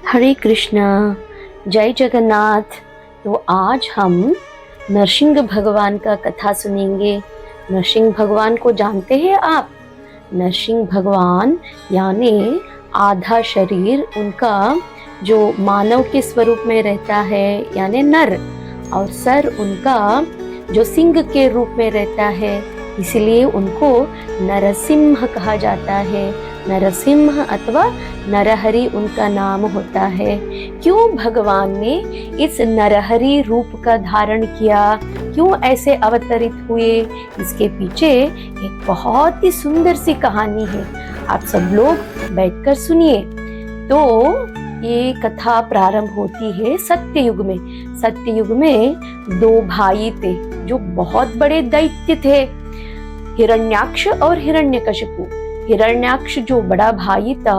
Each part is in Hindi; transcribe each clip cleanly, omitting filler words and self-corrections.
हरे कृष्णा, जय जगन्नाथ। तो आज हम नरसिंह भगवान का कथा सुनेंगे। नरसिंह भगवान को जानते हैं आप? नरसिंह भगवान यानी आधा शरीर उनका जो मानव के स्वरूप में रहता है यानी नर, और सर उनका जो सिंह के रूप में रहता है, इसलिए उनको नरसिंह कहा जाता है। नरसिंह अथवा नरहरि उनका नाम होता है। क्यों भगवान ने इस नरहरि रूप का धारण किया, क्यों ऐसे अवतरित हुए, इसके पीछे एक बहुत ही सुंदर सी कहानी है। आप सब लोग बैठकर सुनिए। तो ये कथा प्रारंभ होती है सत्ययुग में। सत्ययुग में दो भाई थे जो बहुत बड़े दैत्य थे, हिरण्याक्ष और हिरण्यकशिपु। हिरण्याक्ष जो बड़ा भाई था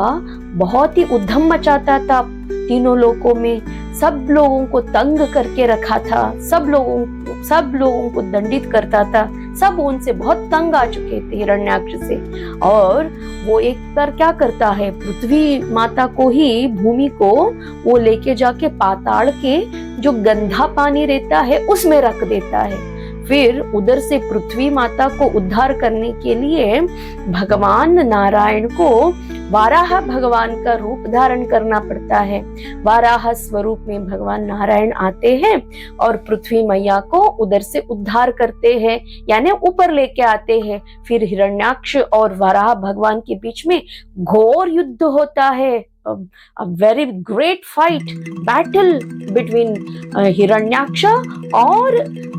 बहुत ही उद्यम मचाता था, तीनों लोकों में सब लोगों को तंग करके रखा था, सब लोगों को दंडित करता था। सब उनसे बहुत तंग आ चुके थे हिरण्याक्ष से। और वो एक बार क्या करता है, पृथ्वी माता को ही, भूमि को वो लेके जाके पाताल के जो गंदा पानी रहता है उसमें रख देता है। फिर उधर से पृथ्वी माता को उद्धार करने के लिए भगवान नारायण को वाराह भगवान का रूप धारण करना पड़ता है। वाराह स्वरूप में भगवान नारायण आते हैं और पृथ्वी मैया को उधर से उद्धार करते हैं, यानी ऊपर लेके आते हैं। फिर हिरण्याक्ष और वाराह भगवान के बीच में घोर युद्ध होता है। A very great fight, battle between Hiranyaksha और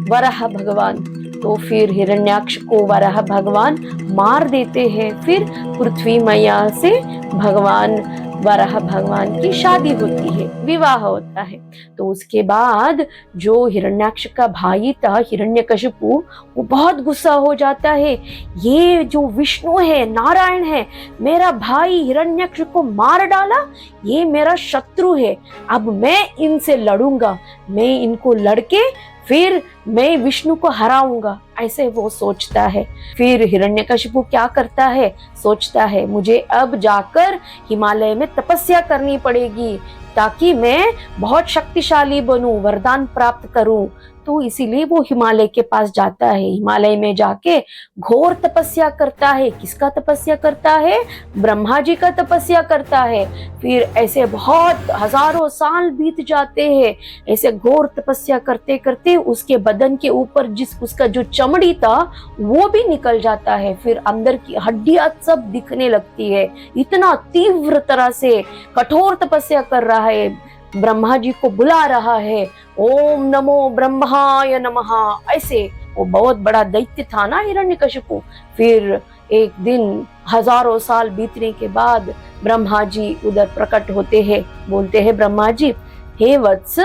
वराह भगवान। तो फिर हिरण्याक्ष को वराह भगवान मार देते हैं। फिर पृथ्वी मैया से भगवान वराह भगवान की शादी होती है, विवाह होता है। तो उसके बाद जो हिरण्याक्ष का भाई था हिरण्यकशिपु, वो बहुत गुस्सा हो जाता है। ये जो विष्णु है, नारायण है, मेरा भाई हिरण्याक्ष को मार डाला, ये मेरा शत्रु है। अब मैं इनसे लड़ूंगा, मैं इनको लड़के फिर मैं विष्णु को हराऊंगा, ऐसे वो सोचता है। फिर हिरण्यकशिपु क्या करता है, सोचता है मुझे अब जाकर हिमालय में तपस्या करनी पड़ेगी ताकि मैं बहुत शक्तिशाली बनूं, वरदान प्राप्त करूं। तो इसीलिए वो हिमालय के पास जाता है। हिमालय में जाके घोर तपस्या करता है। किसका तपस्या करता है? ब्रह्मा जी का तपस्या करता है। फिर ऐसे बहुत हजारों साल बीत जाते हैं। ऐसे घोर तपस्या करते करते उसके बदन के ऊपर उसका जो चमड़ी था वो भी निकल जाता है। फिर अंदर की हड्डियां सब दिखने लगती है। इतना तीव्र तरह से कठोर तपस्या कर रहा है, ब्रह्मा जी को बुला रहा है, ओम नमो ब्रह्माय नमः। ऐसे वो बहुत बड़ा दैत्य था ना हिरण्यकशिपु। फिर एक दिन हजारों साल बीतने के बाद ब्रह्मा जी उधर प्रकट होते हैं। बोलते हैं ब्रह्मा जी, हे वत्स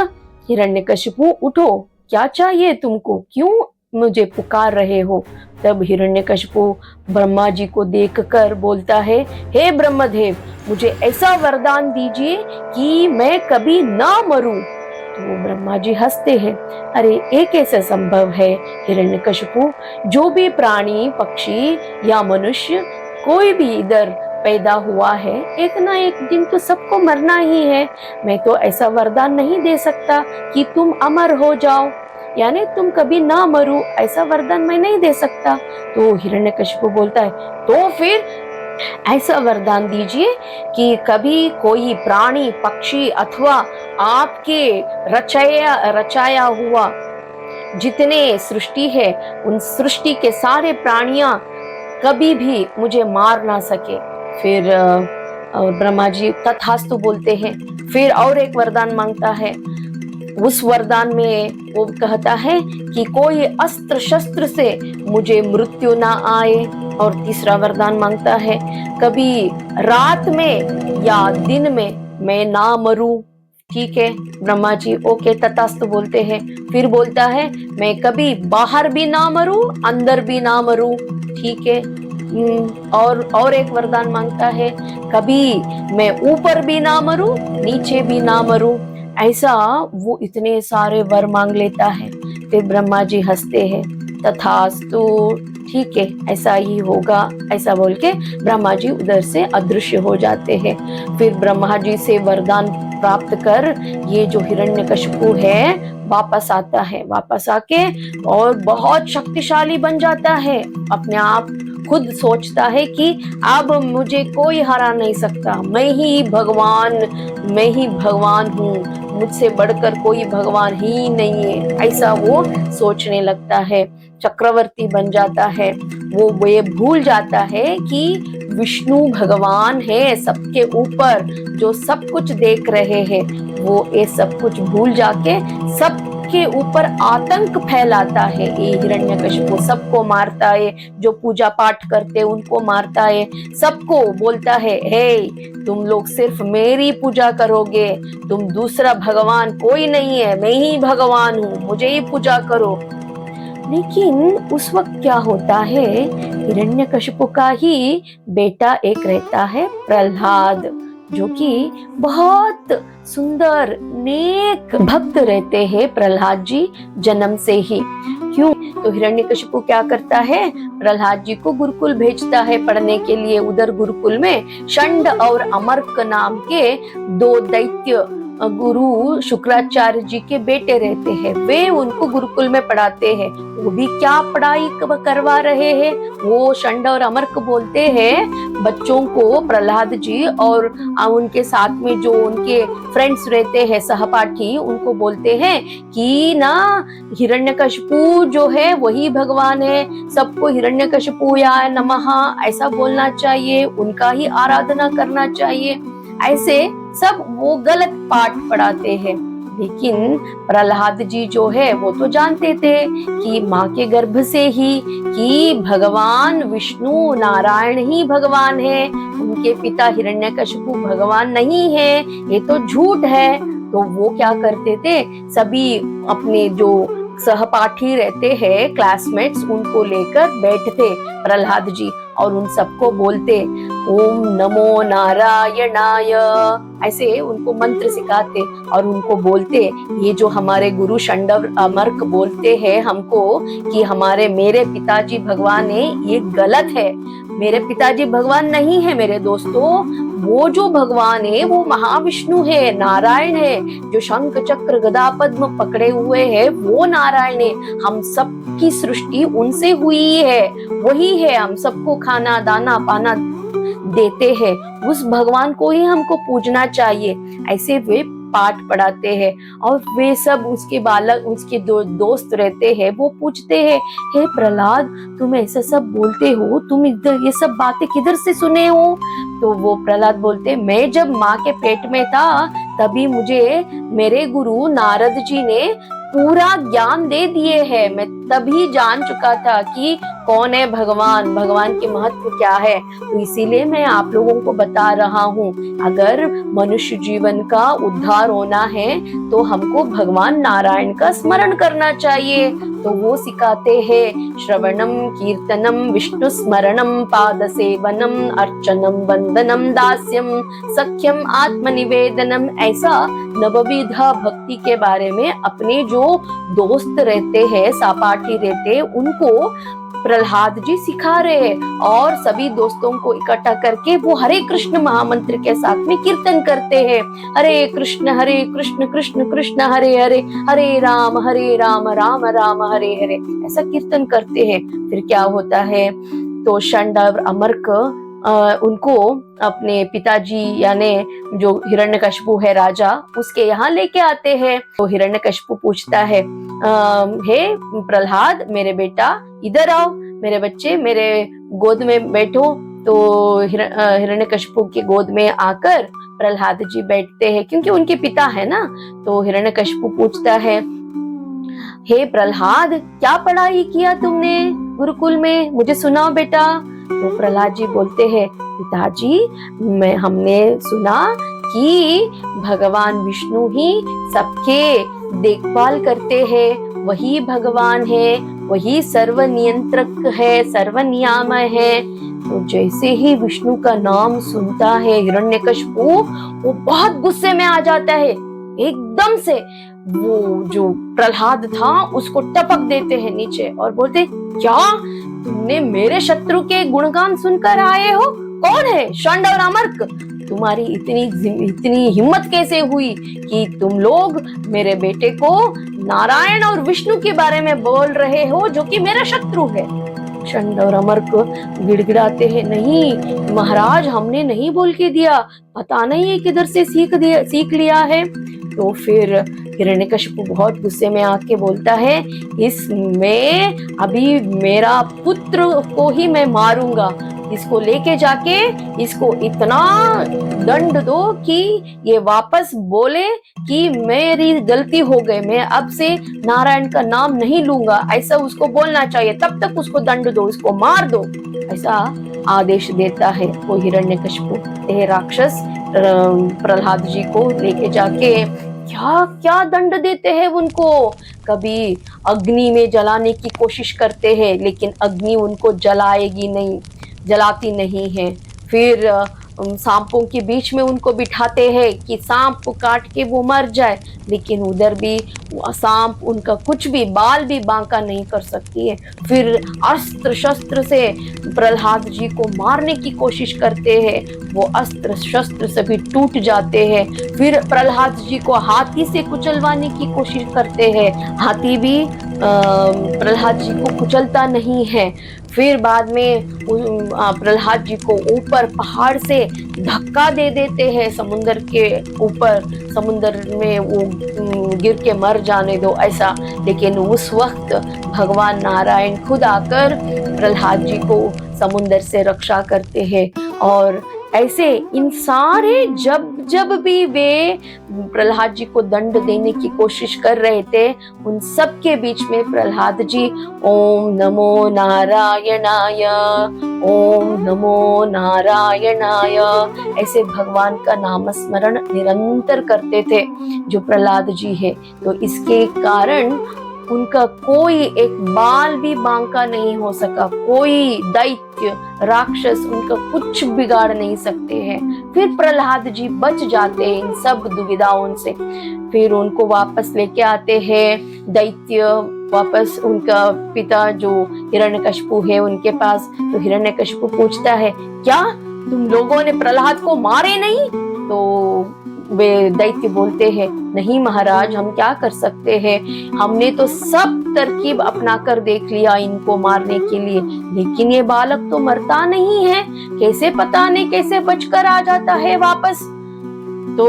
हिरण्यकशिपु उठो, क्या चाहिए तुमको, क्यों मुझे पुकार रहे हो? तब हिरण्यकशिपु ब्रह्मा जी को देखकर बोलता है, हे ब्रह्मदेव, मुझे ऐसा वरदान दीजिए कि मैं कभी ना मरूं। तो ब्रह्मा जी हंसते हैं, अरे ये कैसे संभव है हिरण्यकशिपु? जो भी प्राणी, पक्षी या मनुष्य कोई भी इधर पैदा हुआ है, एक ना एक दिन तो सबको मरना ही है। मैं तो ऐसा वरदान नहीं दे सकता कि तुम अमर हो जाओ, यानी तुम कभी ना मरो, ऐसा वरदान मैं नहीं दे सकता। तो हिरण्यकशिपु बोलता है, तो फिर ऐसा वरदान दीजिए कि कभी कोई प्राणी, पक्षी अथवा आपके रचाया हुआ जितने सृष्टि है, उन सृष्टि के सारे प्राणियां कभी भी मुझे मार ना सके। फिर ब्रह्मा जी तथास्तु बोलते हैं। फिर और एक वरदान मांगता है। उस वरदान में वो कहता है कि कोई अस्त्र शस्त्र से मुझे मृत्यु ना आए। और तीसरा वरदान मांगता है, कभी रात में या दिन में मैं ना मरूं। ठीक है ब्रह्मा जी, ओके तथास्तु बोलते हैं। फिर बोलता है, मैं कभी बाहर भी ना मरूं, अंदर भी ना मरूं। ठीक है। और एक वरदान मांगता है, कभी मैं ऊपर भी ना मरूं, नीचे भी ना मरूं। ऐसा वो इतने सारे वर मांग लेता है। फिर ब्रह्मा जी हंसते हैं, तथास्तु, ठीक है ऐसा ही होगा, ऐसा बोल के ब्रह्मा जी उधर से अदृश्य हो जाते हैं। फिर ब्रह्मा जी से वरदान प्राप्त कर ये जो हिरण्यकशिपु है वापस आता है, वापस आके और बहुत शक्तिशाली बन जाता है। अपने आप खुद सोचता है कि अब मुझे कोई हरा नहीं सकता, मैं ही भगवान हूँ, मुझसे बढ़कर कोई भगवान ही नहीं है, ऐसा वो सोचने लगता है। चक्रवर्ती बन जाता है। वो ये भूल जाता है कि विष्णु भगवान है सबके ऊपर, जो सब कुछ देख रहे हैं। वो ये सब कुछ भूल जाके सबके ऊपर आतंक फैलाता है। ये हिरण्यकशिपु सबको मारता है, जो पूजा पाठ करते उनको मारता है, सबको बोलता है, हे तुम लोग सिर्फ मेरी पूजा करोगे, तुम दूसरा भगवान कोई नहीं है, मैं ही भगवान हूँ, मुझे ही पूजा करो। लेकिन उस वक्त क्या होता है, हिरण्यकशिपु का ही बेटा एक रहता है प्रहलाद, जो कि बहुत सुंदर नेक भक्त रहते हैं प्रहलाद जी जन्म से ही। क्यों? तो हिरण्यकशिपु क्या करता है, प्रहलाद जी को गुरुकुल भेजता है पढ़ने के लिए। उधर गुरुकुल में षंड और अमर्क नाम के दो दैत्य गुरु शुक्राचार्य जी के बेटे रहते हैं। वे उनको गुरुकुल में पढ़ाते हैं। वो भी क्या पढ़ाई करवा रहे हैं, वो षंड और अमर्क बोलते हैं बच्चों को, प्रहलाद जी और उनके साथ में जो उनके फ्रेंड्स रहते हैं सहपाठी, उनको बोलते हैं कि ना हिरण्यकशिपु जो है वही भगवान है, सबको हिरण्यकशिपुयाय नमः ऐसा बोलना चाहिए, उनका ही आराधना करना चाहिए। ऐसे सब वो गलत पाठ पढ़ाते हैं। लेकिन प्रहलाद जी जो है वो तो जानते थे कि माँ के गर्भ से ही कि भगवान विष्णु नारायण ही भगवान है, उनके पिता हिरण्यकशिपु भगवान नहीं है, ये तो झूठ है। तो वो क्या करते थे, सभी अपने जो सहपाठी रहते हैं क्लासमेट्स, उनको लेकर बैठते प्रहलाद जी और उन सबको बोलते ओम नमो नारायणाय, ऐसे उनको मंत्र सिखाते और उनको बोलते ये जो हमारे गुरु षंड अमर्क बोलते हैं हमको कि मेरे पिताजी भगवान है, ये गलत है। मेरे पिताजी भगवान नहीं है मेरे दोस्तों, वो जो भगवान है वो महाविष्णु है, नारायण है, जो शंख चक्र गदा पद्म पकड़े हुए है वो नारायण है। हम सब की सृष्टि उनसे हुई है, वही है, हम सबको खाना दाना पाना देते हैं, उस भगवान को ही हमको पूजना चाहिए। ऐसे वे पाठ पढ़ाते हैं और वे सब उसके बालक उसके दोस्त रहते हैं, वो पूछते हैं, हे प्रहलाद तुम ऐसा सब बोलते हो, तुम इधर ये सब बातें किधर से सुने हो? तो वो प्रहलाद बोलते, मैं जब माँ के पेट में था तभी मुझे मेरे गुरु नारद जी ने पूरा ज्ञान दे दिए हैं, मैं तभी जान चुका था कि कौन है भगवान, भगवान के महत्व क्या है। तो इसीलिए मैं आप लोगों को बता रहा हूँ, अगर मनुष्य जीवन का उद्धार होना है तो हमको भगवान नारायण का स्मरण करना चाहिए। तो वो सिखाते हैं श्रवणम कीर्तनम विष्णु स्मरणम पाद सेवनम अर्चनम वंदनम दास्यम सख्यम आत्मनिवेदनम, ऐसा नवविधा भक्ति के बारे में अपने जो दोस्त रहते हैं सहपाठी रहते उनको प्रहलाद जी सिखा रहे हैं और सभी दोस्तों को इकट्ठा करके वो हरे कृष्ण महामंत्र के साथ में कीर्तन करते हैं। हरे कृष्ण कृष्ण कृष्ण हरे हरे, हरे राम राम राम हरे हरे, ऐसा कीर्तन करते हैं। फिर क्या होता है, तो षंड और अमर्क उनको अपने पिताजी यानी जो हिरण्यकशिपु है राजा, उसके यहाँ लेके आते हैं। तो हिरण्यकशिपु पूछता है, हे प्रहलाद मेरे बेटा इधर आओ, मेरे बच्चे मेरे गोद में बैठो। तो हिरण्यकशिपु की गोद में आकर प्रहलाद जी बैठते हैं, क्योंकि उनके पिता है ना। तो हिरण्यकशिपु पूछता है, हे प्रहलाद क्या पढ़ाई किया तुमने गुरुकुल में, मुझे सुनाओ बेटा। तो प्रहलाद जी बोलते हैं, पिताजी हमने सुना कि भगवान विष्णु ही सबके देखभाल करते हैं, वही भगवान है, वही सर्वनियंत्रक है, सर्वनियामक है। तो जैसे ही विष्णु का नाम सुनता है हिरण्यकशिपु, वो बहुत गुस्से में आ जाता है। एकदम से वो जो प्रहलाद था उसको टपक देते हैं नीचे और बोलते, क्या तुमने मेरे शत्रु के गुणगान सुनकर आए हो? कौन है? षंड और अमर्क। तुम्हारी इतनी हिम्मत कैसे हुई कि तुम लोग मेरे बेटे को नारायण और विष्णु के बारे में बोल रहे हो, जो कि मेरा शत्रु है। चंड और अमर को गिड़गिड़ाते हैं, नहीं महाराज, हमने नहीं बोल के दिया, पता नहीं है किधर से सीख लिया है। तो फिर हिरण्यकशिपु बहुत गुस्से में आके बोलता है, इसमें अभी मेरा पुत्र को ही मैं मारूंगा, इसको लेके जाके इसको इतना दंड दो कि ये वापस बोले कि मेरी गलती हो गई, मैं अब से नारायण का नाम नहीं लूंगा, ऐसा उसको बोलना चाहिए, तब तक उसको दंड दो, इसको मार दो, ऐसा आदेश देता है वो हिरण्यकशिपु। ये राक्षस प्रहलाद जी को लेके जाके क्या क्या दंड देते हैं उनको। कभी अग्नि में जलाने की कोशिश करते हैं, लेकिन अग्नि उनको जलाती नहीं है। फिर सांपों के बीच में उनको बिठाते हैं कि सांप को काट के वो मर जाए, लेकिन उधर भी सांप उनका कुछ भी बाल भी बांका नहीं कर सकती है। फिर अस्त्र शस्त्र से प्रहलाद जी को मारने की कोशिश करते हैं, वो अस्त्र शस्त्र सभी टूट जाते हैं। फिर प्रहलाद जी को हाथी से कुचलवाने की कोशिश करते हैं, हाथी भी प्रहलाद जी को कुचलता नहीं है। फिर बाद में प्रहलाद जी को ऊपर पहाड़ से धक्का दे देते हैं, समुद्र के ऊपर, समुद्र में वो गिर के मर जाने दो ऐसा। लेकिन उस वक्त भगवान नारायण खुद आकर प्रहलाद जी को समुद्र से रक्षा करते हैं। और ऐसे इन सारे जब भी वे प्रहलाद जी को दंड देने की कोशिश कर रहे थे, उन सब के बीच में प्रहलाद जी ओम नमो नारायणाय, ओम नमो नारायणाय ऐसे भगवान का नाम स्मरण निरंतर करते थे जो प्रहलाद जी है। तो इसके कारण उनका कोई एक बाल भी बांका नहीं हो सका, कोई दैत्य राक्षस उनका कुछ बिगाड़ नहीं सकते हैं। फिर प्रहलाद जी बच जाते हैं इन सब दुविधाओं से। फिर उनको वापस लेके आते हैं दैत्य, वापस उनका पिता जो हिरण्यकशिपु है उनके पास। तो हिरण्यकशिपु पूछता है, क्या तुम लोगों ने प्रहलाद को मारे नहीं? तो वे दैत्य बोलते हैं, नहीं महाराज, हम क्या कर सकते हैं, हमने तो सब तरकीब अपना कर देख लिया इनको मारने के लिए, लेकिन ये बालक तो मरता नहीं है, कैसे पता नहीं कैसे बचकर आ जाता है वापस। तो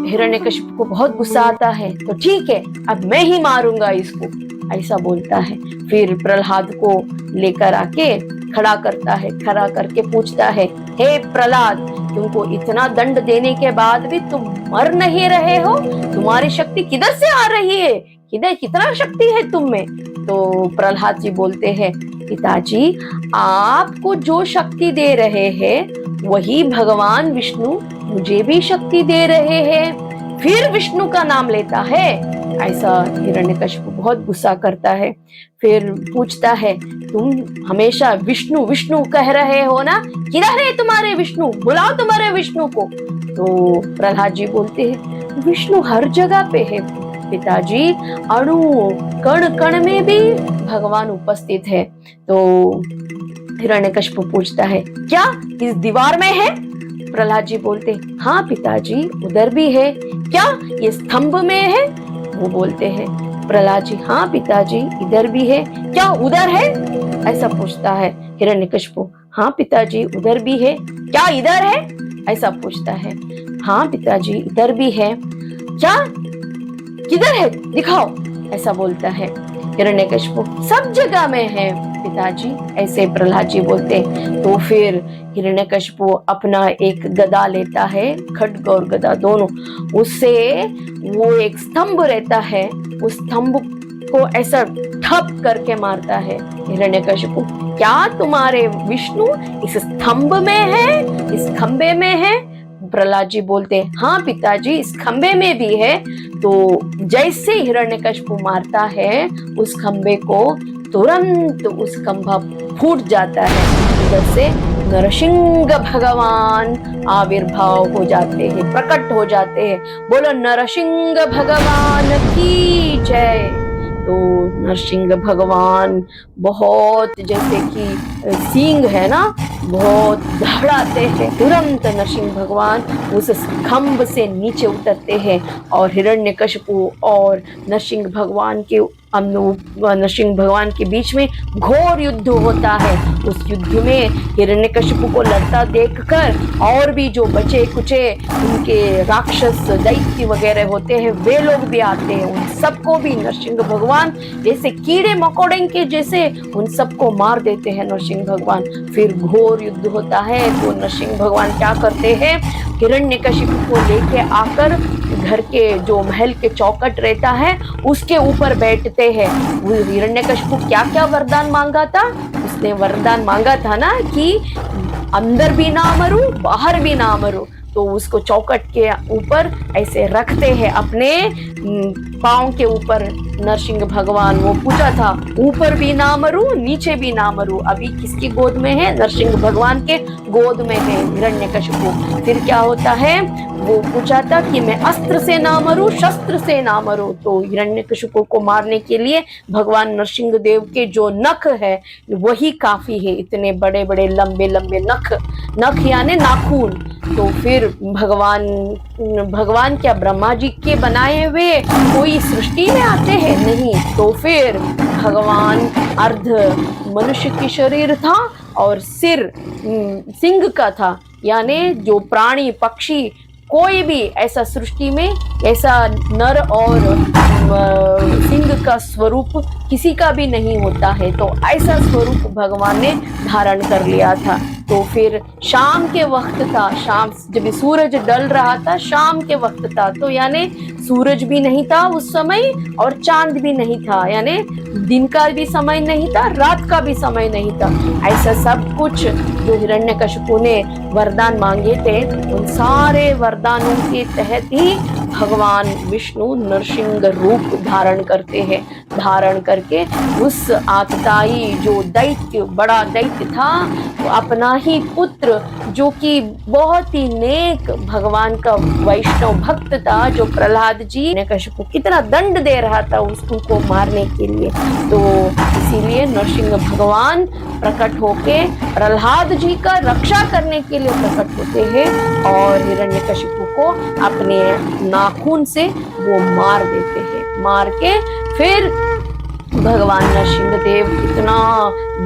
हिरण्यकशिपु को बहुत गुस्सा आता है, तो ठीक है, अब मैं ही मारूंगा इसको, ऐसा बोलता है। फिर प्रहलाद को लेकर आके खड़ा करता है, खड़ा करके पूछता है, हे प्रहलाद, तुमको इतना दंड देने के बाद भी तुम मर नहीं रहे हो, तुम्हारी शक्ति किधर से आ रही है, कितना शक्ति है तुम में? तो प्रहलाद जी बोलते हैं, पिताजी, आपको जो शक्ति दे रहे हैं वही भगवान विष्णु मुझे भी शक्ति दे रहे हैं। फिर विष्णु का नाम लेता है, ऐसा हिरण्यकशिपु बहुत गुस्सा करता है। फिर पूछता है, तुम हमेशा विष्णु विष्णु कह रहे हो ना, किधर है तुम्हारे विष्णु, बुलाओ तुम्हारे विष्णु को। तो प्रहलाद जी बोलते हैं, विष्णु हर जगह पे है पिताजी, अणु कण कण में भी भगवान उपस्थित है। तो हिरण्यकशिपु पूछता है, क्या इस दीवार में है? प्रहलाद जी बोलते, हाँ पिताजी, उधर भी है। क्या ये स्तंभ में है? वो बोलते हैं प्रहलाद जी, हाँ पिताजी, इधर भी है। क्या उधर है? ऐसा पूछता है हिरण्यकशिपु। हाँ पिताजी, उधर भी है। क्या इधर है? ऐसा पूछता है। हाँ पिताजी, इधर भी है। क्या किधर है, दिखाओ, ऐसा बोलता है हिरण्यकशिपु। सब जगह में है पिताजी, ऐसे प्रहलाद जी बोलते। तो फिर हिरण्यकशिपु अपना एक गदा लेता है, खड्ग और गदा दोनों, उससे वो एक स्तंभ रहता है, उस स्तंभ को ऐसा ठप करके मारता है हिरण्यकशिपु। क्या तुम्हारे विष्णु इस स्तंभ में है, इस खंबे में है? प्रहलाद जी बोलते, हाँ पिताजी, इस खंबे में भी है। तो जैसे हिरण्यकशिपु मारता है उस खंबे को, तुरंत उस खंभा फूट जाता है, उधर से नरसिंह भगवान आविर्भाव हो जाते हैं, प्रकट हो जाते हैं। बोलो नरसिंह भगवान की जय। तो नरसिंह भगवान बहुत, जैसे कि सींग है ना, बहुत धड़ाते हैं। तुरंत नरसिंह भगवान उस खम्भ से नीचे उतरते हैं और हिरण्यकशिपु और नरसिंह भगवान के नरसिंह भगवान के बीच में घोर युद्ध होता है। उस युद्ध में हिरण्यकशिपु को लड़ता देखकर और भी जो बचे कुचे उनके राक्षस दैत्य वगैरह होते हैं वे लोग भी आते हैं। उन सबको भी नरसिंह भगवान जैसे कीड़े मकोड़े के जैसे उन सबको मार देते हैं नरसिंह भगवान। फिर घोर युद्ध होता है तो नरसिंह भगवान क्या करते हैं, हिरण्यकशिपु को लेके आकर घर के जो महल के चौखट रहता है उसके ऊपर बैठते हैं। वो हिरण्यकशिपु क्या क्या वरदान मांगा था, उसने वरदान मांगा था ना कि अंदर भी ना मरूं बाहर भी ना मरूं, तो उसको चौखट के ऊपर ऐसे रखते हैं अपने पांव के ऊपर नरसिंह भगवान। वो पूछा था ऊपर भी ना मरूं नीचे भी ना मरूं, अभी किसकी गोद में है, नरसिंह भगवान के गोद में है हिरण्यकशिपु। फिर क्या होता है, वो पूछा था कि मैं अस्त्र से ना मरूं शस्त्र से ना मरूं, तो हिरण्यकशिपु को मारने के लिए भगवान नरसिंह देव के जो नख है वही काफी है, इतने बड़े बड़े लंबे लंबे नख यानी नाखून। तो फिर भगवान क्या ब्रह्मा जी के बनाए हुए कोई सृष्टि में आते हैं, नहीं। तो फिर भगवान अर्ध मनुष्य की शरीर था और सिर सिंह का था, यानी जो प्राणी पक्षी कोई भी ऐसा सृष्टि में ऐसा नर और सिंह का स्वरूप किसी का भी नहीं होता है, तो ऐसा स्वरूप भगवान ने धारण कर लिया था। तो फिर शाम के वक्त था, शाम जब सूरज ढल रहा था शाम के वक्त था, तो यानी सूरज भी नहीं था उस समय और चांद भी नहीं था, यानी दिन का भी समय नहीं था रात का भी समय नहीं था। ऐसा सब कुछ जो हिरण्यकशिपु ने वरदान मांगे थे उन सारे वरदानों के तहत ही भगवान विष्णु नरसिंह रूप धारण करते हैं। धारण करके उस आतताई जो दैत्य बड़ा दैत्य था वो अपना ही पुत्र जो कि बहुत ही नेक भगवान का वैष्णव भक्त था, जो प्रहलाद जी हिरण्यकशिपु कितना दंड दे रहा था उसको मारने के लिए, तो इसीलिए नरसिंह भगवान प्रकट होके प्रहलाद जी का रक्षा करने के लिए प्रकट होते हैं और हिरण्यकशिपु को अपने नाखून से वो मार देते हैं। मार के फिर भगवान नरसिंह देव इतना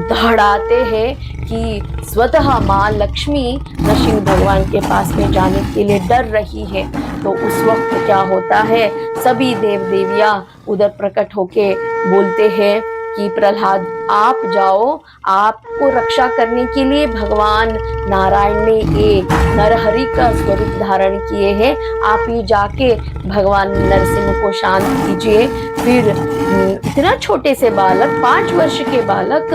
दौड़ाते हैं कि स्वतः माँ लक्ष्मी नरसिंह भगवान के पास में जाने के लिए डर रही है। तो उस वक्त क्या होता है, सभी देव देवियां उधर प्रकट होके बोलते हैं कि प्रहलाद आप जाओ, आपको रक्षा करने के लिए भगवान नारायण ने ये नरहरि का स्वरूप धारण किए हैं, आप ही जाके भगवान नरसिंह को शांत कीजिए। फिर इतना छोटे से बालक 5 वर्ष के बालक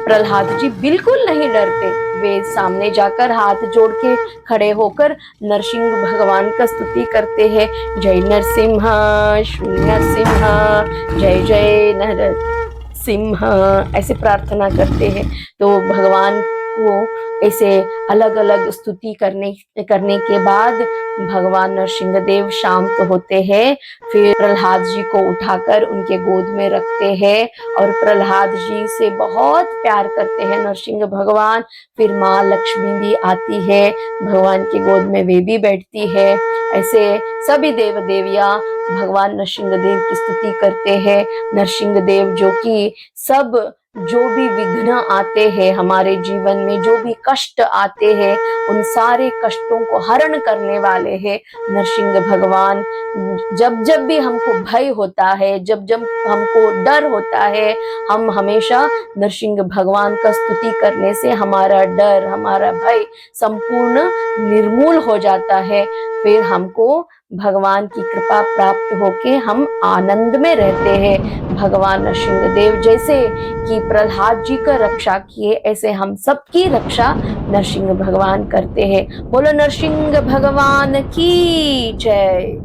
प्रहलाद जी बिल्कुल नहीं डरते, वे सामने जाकर हाथ जोड़ के खड़े होकर नरसिंह भगवान का स्तुति करते हैं, जय नरसिंह श्री नरसिंह जय जय नरसिंह, ऐसे प्रार्थना करते हैं। तो भगवान को ऐसे अलग अलग स्तुति करने के बाद भगवान नरसिंह देव शांत होते हैं। फिर प्रहलाद जी को उठाकर उनके गोद में रखते हैं और प्रहलाद जी से बहुत प्यार करते हैं नरसिंह भगवान। फिर माँ लक्ष्मी भी आती है भगवान की गोद में, वे भी बैठती है। ऐसे सभी देव देवियां भगवान नरसिंह देव की स्तुति करते हैं। नरसिंह देव जो कि सब जो भी विघ्न आते हैं हमारे जीवन में, जो भी कष्ट आते हैं उन सारे कष्टों को हरण करने वाले हैं नरसिंह भगवान। जब जब भी हमको भय होता है, जब जब हमको डर होता है, हम हमेशा नरसिंह भगवान का स्तुति करने से हमारा डर हमारा भय संपूर्ण निर्मूल हो जाता है। फिर हमको भगवान की कृपा प्राप्त होके हम आनंद में रहते हैं। भगवान नरसिंह देव जैसे कि प्रहलाद जी का रक्षा किए, ऐसे हम सबकी रक्षा नरसिंह भगवान करते हैं। बोलो नरसिंह भगवान की जय।